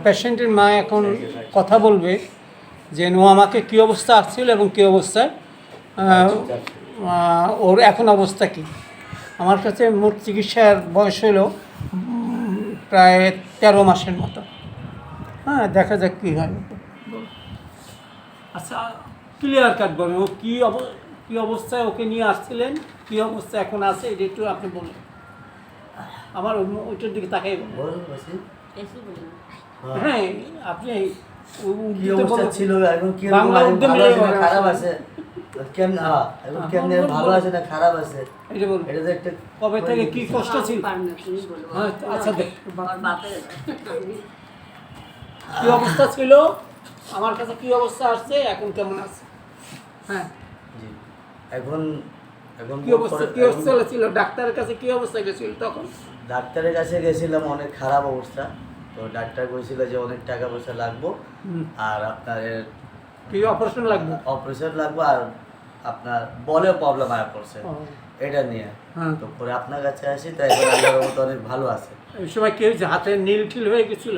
পেশেন্টের মা এখন কথা বলবে যে ও আমাকে কী অবস্থা আসছিল এবং কী অবস্থায় ওর এখন অবস্থা কী। আমার কাছে মোট চিকিৎসার বয়স হলো প্রায় 13 মাসের মতো। হ্যাঁ, দেখা যাক কী হয়। আচ্ছা, ক্লিয়ার কাট বলেন, ও কী অবস্থায় ওকে নিয়ে আসছিলেন, কী অবস্থা এখন আছে, এটা একটু আপনি বলেন। আমার ওইটার দিকে তাকাই বলুন। হ্যাঁ, আপনি কি অবস্থা ছিল এখন, কি বাংলা উদ্যম খারাপ আছে কেমন, এখন কেমন ভালো আছে না খারাপ আছে, এটা বলুন। এটা তো একটা কবে থেকে কি কষ্ট ছিল? আচ্ছা, দেখ কি অবস্থা ছিল, আমার কাছে কি অবস্থা আসছে, এখন কেমন আছে। হ্যাঁ, এখন এখন কি অবস্থা ছিল, ডাক্তারের কাছে কি অবস্থা গেছিল তখন? ডাক্তারের কাছে গেছিলাম, অনেক খারাপ অবস্থা। তো ডাক্তার বলছিল যে অনেক টাকা পয়সা লাগবে, আর আপনার কি অপারেশন লাগবে, আর আপনার বলেও প্রবলেম আয়া পড়ছে এটা নিয়ে। তো পরে আপনার কাছে আসি, তো এখন আল্লাহর মতো অনেক ভালো আছে। এই সময় কি হয়েছে, হাতে নীল ঠিল হয়ে গেছিল,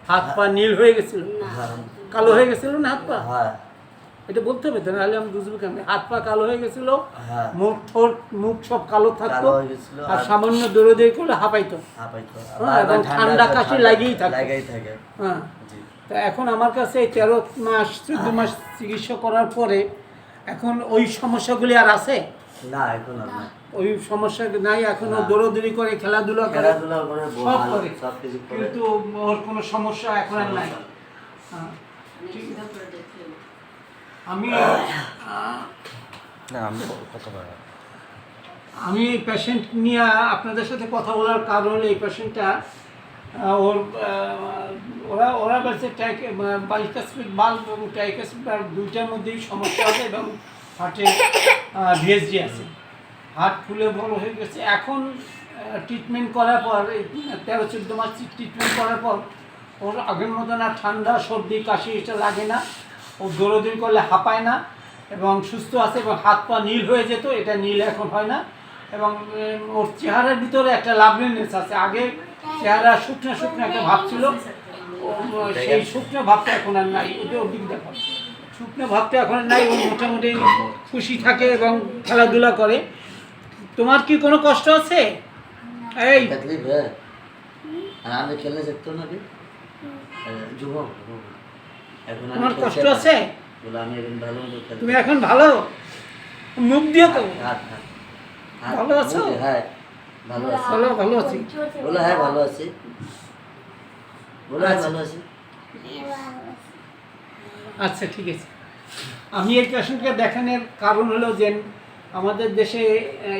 হাত পা নীল হয়ে গেছিল, কালো হয়ে গেছিল না হাত পা? হ্যাঁ, এটা বলতে হবে তো, নাহলে আমি বুঝবো কেন। হাত পা কালো হয়ে গেছিল, মুখ ঠোঁট মুখ সব কালো থাকতো, আর সামান্য দৌড়ে করলে হাঁপাইতো, এবং ঠান্ডা কাশি লাগিয়েই থাকে। হ্যাঁ, তা এখন আমার কাছে 13 মাস 14 মাস চিকিৎসা করার পরে এখন ওই সমস্যাগুলি আর আছে না? এখন আর না, ওই সমস্যা নাই। এখনো দৌড়দৌড়ি করে, খেলাধুলা করে, সব করে, কিন্তু ওর কোনো সমস্যা এখন আর নাই। আমি এই পেশেন্ট নিয়ে আপনাদের সাথে কথা বলার কারণ হলো, এই পেশেন্টটা ওর ওরা বলছে বাইকাসপিড বাল্ব এবং ট্রাইকাসপিড বাল্ব দুইটার মধ্যেই সমস্যা আছে, এবং হার্টে ভিএসডি আছে, হার্ট ফুলে বড় হয়ে গেছে। এখন ট্রিটমেন্ট করার পর 13-14 মাস ট্রিটমেন্ট করার পর ওর আগের মতন আর ঠান্ডা সর্দি কাশি এটা লাগে না, ও দৌড়দৌড়ি করলে হাঁপায় না, এবং সুস্থ আছে, এবং হাত পা নীল হয়ে যেত, এটা নীল এখন হয় না, এবং ওর চেহারার ভিতরে একটা লাভলিনেস আছে। আগে চেহারা শুকনো শুকনো একটা ভাব ছিল, সেই শুকনো ভাবটা এখন আর নাই। ওটা ওর দিক দেখো, শুকনো ভাবটা এখন আর নাই, ও মোটামুটি খুশি থাকে এবং খেলাধুলা করে। তোমার কি কোনো কষ্ট আছে? এই তোমার কষ্ট আছে? তুমি এখন ভালো, মুখ দিয়ে তো ভালো আছো? হ্যাঁ, ভালো আছি। ভালো আছি। বলো হ্যাঁ ভালো আছি, বলো হ্যাঁ ভালো আছি। আচ্ছা, ঠিক আছে। আমি এই পেশেন্টকে দেখানোর কারণ হলো যে আমাদের দেশে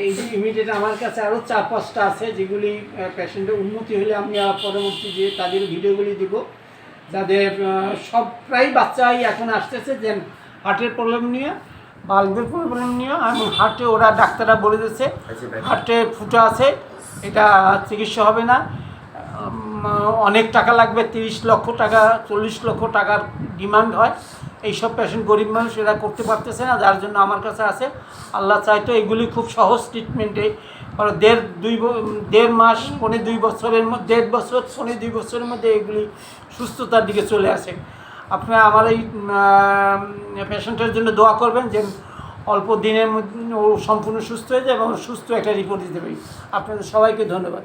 এই যে ইমিডিয়েট আমার কাছে আরও 4-5টা আছে, যেগুলি পেশেন্টের উন্নতি হলে আমি পরবর্তী যে তাদের ভিডিওগুলি দিব, যাদের সব প্রায় বাচ্চাই এখন আসতেছে যে হার্টের প্রবলেম নিয়ে, বাল্বের প্রবলেম নিয়ে, এবং হার্টে ওরা ডাক্তাররা বলে দিচ্ছে হার্টে ফুটা আছে, এটা চিকিৎসা হবে না, অনেক টাকা লাগবে, 30 লক্ষ টাকা 40 লক্ষ টাকার ডিমান্ড হয়। এইসব পেশেন্ট গরিব মানুষ, এরা করতে পারতেছে না, যার জন্য আমার কাছে আসে। আল্লাহ চাইতো এগুলি খুব সহজ ট্রিটমেন্টে, কারণ 1.5 মাস 2 বছরের মধ্যে, 1.5 বছর 2 বছরের মধ্যে এগুলি সুস্থতার দিকে চলে আসে। আপনারা আমার এই পেশেন্টের জন্য দোয়া করবেন যে অল্প দিনের মধ্যে ও সম্পূর্ণ সুস্থ হয়ে যায় এবং সুস্থ একটা রিপোর্ট দিতে পারি। আপনাদের সবাইকে ধন্যবাদ।